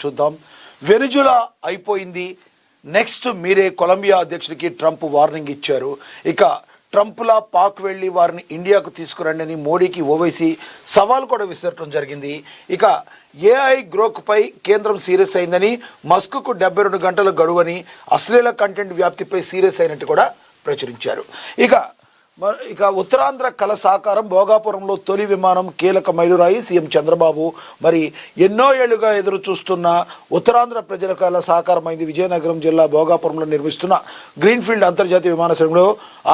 చూద్దాం. వెనిజులా అయిపోయింది. నెక్స్ట్ మీరే కొలంబియా అధ్యక్షుడికి ట్రంప్ వార్నింగ్ ఇచ్చారు. ఇక ట్రంప్లా పాక్ వెళ్ళి వారిని ఇండియాకు తీసుకురండి అని మోడీకి ఓవైసీ సవాల్ కూడా విసరటం జరిగింది. ఇక ఏఐ గ్రోక్పై కేంద్రం సీరియస్ అయిందని, మస్క్కు 72 గంటల గడువని, అశ్లీల కంటెంట్ వ్యాప్తిపై సీరియస్ అయినట్టు కూడా ప్రచురించారు. ఇక ఉత్తరాంధ్ర కళ సాకారం. భోగాపురంలో తొలి విమానం కీలక మైలురాయి. సీఎం చంద్రబాబు మరి ఎన్నో ఏళ్లుగా ఎదురు చూస్తున్న ఉత్తరాంధ్ర ప్రజల కళ సాకారమైంది. విజయనగరం జిల్లా భోగాపురంలో నిర్మిస్తున్న గ్రీన్ఫీల్డ్ అంతర్జాతీయ విమానాశ్రయంలో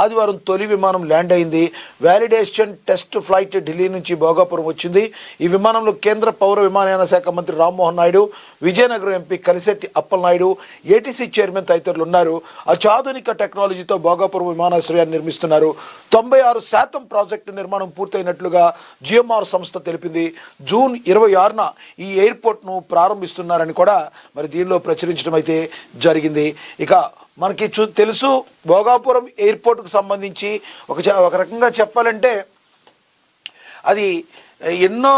ఆదివారం తొలి విమానం ల్యాండ్ అయింది. వ్యాలిడేషన్ టెస్ట్ ఫ్లైట్ ఢిల్లీ నుంచి భోగాపురం వచ్చింది. ఈ విమానంలో కేంద్ర పౌర విమానయాన శాఖ మంత్రి Rammohan Naidu, Vizianagaram MP Kalisetti Appalanaidu, ATC chairman తదితరులు ఉన్నారు. అత్యాధునిక టెక్నాలజీతో భోగాపురం విమానాశ్రయాన్ని నిర్మిస్తున్నారు. 96% ప్రాజెక్టు నిర్మాణం పూర్తయినట్లుగా జిఎంఆర్ సంస్థ తెలిపింది. జూన్ 26న ఈ ఎయిర్పోర్ట్ను ప్రారంభిస్తున్నారని కూడా మరి దీనిలో ప్రచురించడం అయితే జరిగింది. ఇక మనకి తెలుసు భోగాపురం ఎయిర్పోర్ట్కు సంబంధించి ఒక రకంగా చెప్పాలంటే అది ఎన్నో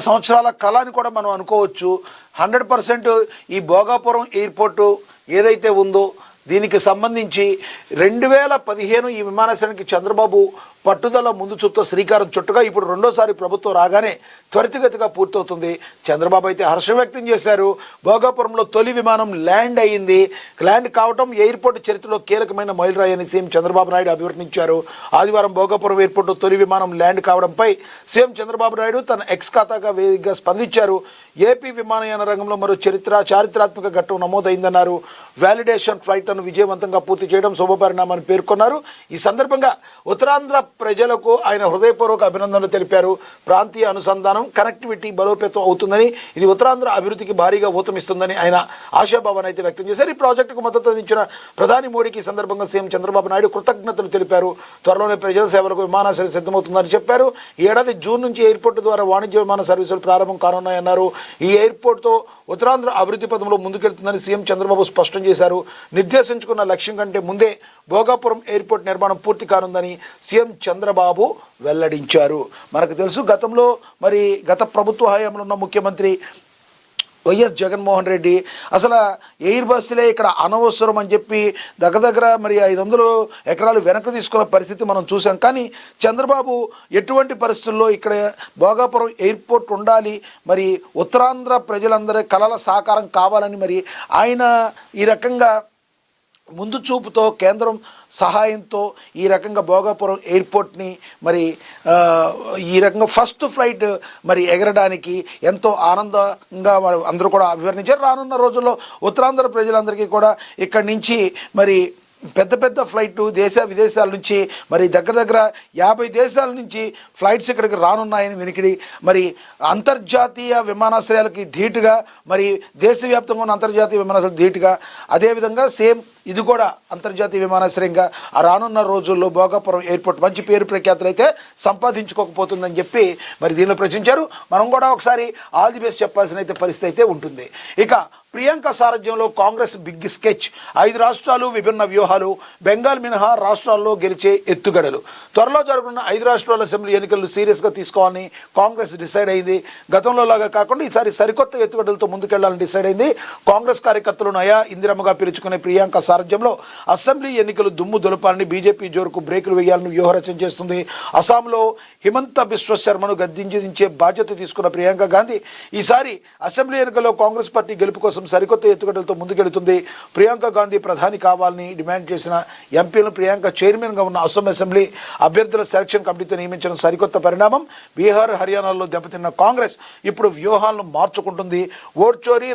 సంవత్సరాల కళ అని కూడా మనం అనుకోవచ్చు. 100% ఈ భోగాపురం ఎయిర్పోర్టు ఏదైతే ఉందో దీనికి సంబంధించి 2015 ఈ విమానాశ్రయానికి చంద్రబాబు పట్టుదల ముందు చూపుతో శ్రీకారం చుట్టగా ఇప్పుడు రెండోసారి ప్రభుత్వం రాగానే త్వరితగతిగా పూర్తవుతుంది. చంద్రబాబు అయితే హర్షం వ్యక్తం చేశారు. భోగాపురంలో తొలి విమానం ల్యాండ్ అయ్యింది. ల్యాండ్ కావటం ఎయిర్పోర్ట్ చరిత్రలో కీలకమైన మైలురాయి అని సీఎం చంద్రబాబు నాయుడు అభివర్ణించారు. ఆదివారం భోగాపురం ఎయిర్పోర్ట్లో తొలి విమానం ల్యాండ్ కావడంపై సీఎం చంద్రబాబు నాయుడు తన ఎక్స్ ఖాతాగా వేదికగా స్పందించారు. ఏపీ విమానయాన రంగంలో మరో చారిత్రాత్మక ఘట్టం నమోదైందన్నారు. వ్యాలిడేషన్ ఫ్లైట్లను విజయవంతంగా పూర్తి చేయడం శుభపరిణామని పేర్కొన్నారు. ఈ సందర్భంగా ఉత్తరాంధ్ర ప్రజలకు ఆయన హృదయపూర్వక అభినందనలు తెలిపారు. ప్రాంతీయ అనుసంధానం, కనెక్టివిటీ బలోపేతం అవుతుందని, ఇది ఉత్తరాంధ్ర అభివృద్ధికి భారీగా ఊతమిస్తుందని ఆయన ఆశాభావాన్ని అయితే వ్యక్తం చేశారు. ఈ ప్రాజెక్టుకు మద్దతు అందించిన ప్రధాని మోడీకి ఈ సందర్భంగా సీఎం చంద్రబాబు నాయుడు కృతజ్ఞతలు తెలిపారు. త్వరలోనే ప్రజల సేవలకు విమానాశ్రయం సిద్ధమవుతుందని చెప్పారు. ఈ ఏడాది జూన్ నుంచి ఎయిర్పోర్టు ద్వారా వాణిజ్య విమాన సర్వీసులు ప్రారంభం కానున్నాయన్నారు. ఈ ఎయిర్పోర్ట్తో ఉత్తరాంధ్ర అభివృద్ధి పథంలో ముందుకెళ్తుందని సీఎం చంద్రబాబు స్పష్టం చేశారు. నిర్దేశించుకున్న లక్ష్యం కంటే ముందే భోగాపురం ఎయిర్పోర్ట్ నిర్మాణం పూర్తి కానుందని సీఎం చంద్రబాబు వెల్లడించారు. మనకు తెలుసు గతంలో మరి గత ప్రభుత్వ హయాంలో ఉన్న ముఖ్యమంత్రి వైఎస్ జగన్మోహన్ రెడ్డి అసలు ఎయిర్ బస్సులే ఇక్కడ అనవసరం అని చెప్పి దగ్గర మరి 500 ఎకరాలు వెనక్కి తీసుకున్న పరిస్థితి మనం చూసాం. కానీ చంద్రబాబు ఎటువంటి పరిస్థితుల్లో ఇక్కడ భోగాపురం ఎయిర్పోర్ట్ ఉండాలి, మరి ఉత్తరాంధ్ర ప్రజలందరి కలల సాకారం కావాలని మరి ఆయన ఈ రకంగా ముందు చూపుతో కేంద్రం సహాయంతో ఈ రకంగా భోగాపురం ఎయిర్పోర్ట్ని మరి ఈ రకంగా ఫస్ట్ ఫ్లైట్ మరి ఎగరడానికి ఎంతో ఆనందంగా అందరూ కూడా అభివర్ణించారు. రానున్న రోజుల్లో ఉత్తరాంధ్ర ప్రజలందరికీ కూడా ఇక్కడి నుంచి మరి పెద్ద ఫ్లైట్ దేశ విదేశాల నుంచి మరి దగ్గర 50 దేశాల నుంచి ఫ్లైట్స్ ఇక్కడికి రానున్నాయని వినికిడి. మరి అంతర్జాతీయ విమానాశ్రయాలకి ధీటుగా మరి దేశవ్యాప్తంగా ఉన్న అంతర్జాతీయ విమానాశ్రయాలకు ధీటుగా అదేవిధంగా సేమ్ ఇది కూడా అంతర్జాతీయ విమానాశ్రయంగా రానున్న రోజుల్లో భోగాపురం ఎయిర్పోర్ట్ మంచి పేరు ప్రఖ్యాతులు అయితే సంపాదించుకోకపోతుందని చెప్పి మరి దీనిలో ప్రశ్నించారు. మనం కూడా ఒకసారి ఆల్ ది బెస్ట్ చెప్పాల్సిన అయితే పరిస్థితి అయితే ఉంటుంది. ఇక ప్రియాంక సారథ్యంలో కాంగ్రెస్ బిగ్ స్కెచ్. 5 రాష్ట్రాలు విభిన్న వ్యూహాలు. బెంగాల్ మినహా రాష్ట్రాల్లో గెలిచే ఎత్తుగడలు. త్వరలో జరగనున్న 5 రాష్ట్రాల అసెంబ్లీ ఎన్నికలను సీరియస్గా తీసుకోవాలని కాంగ్రెస్ డిసైడ్ అయింది. గతంలో లాగా కాకుండా ఈసారి సరికొత్త ఎత్తుగడలతో ముందుకెళ్లాలని డిసైడ్ అయింది. కాంగ్రెస్ కార్యకర్తలు నయా ఇందిరమ్మగా పిలుచుకునే ప్రియాంక సారథ్యంలో అసెంబ్లీ ఎన్నికలు దుమ్ము దులపాలని, బీజేపీ జోరుకు బ్రేకులు వేయాలని వ్యూహరచన చేస్తుంది. అస్సాంలో హిమంత బిశ్వ శర్మను గద్దించే బాధ్యత తీసుకున్న ప్రియాంక గాంధీ ఈసారి అసెంబ్లీ ఎన్నికల్లో కాంగ్రెస్ పార్టీ గెలుపు కోసం సరికొత్త ఎత్తుగడలతో ముందుకెళ్తుంది. ప్రియాంక గాంధీ ప్రధాని కావాలని డిమాండ్ చేసిన ఎంపీలను ప్రియాంక చైర్మన్గా ఉన్న అస్సాం అసెంబ్లీ అభ్యర్థుల సెలక్షన్ కమిటీతో నియమించడం సరికొత్త పరిణామం. బీహార్, హర్యానాలో దెబ్బతిన్న కాంగ్రెస్ ఇప్పుడు వ్యూహాలను మార్చుకుంటుంది. ఓట్ చోరీ,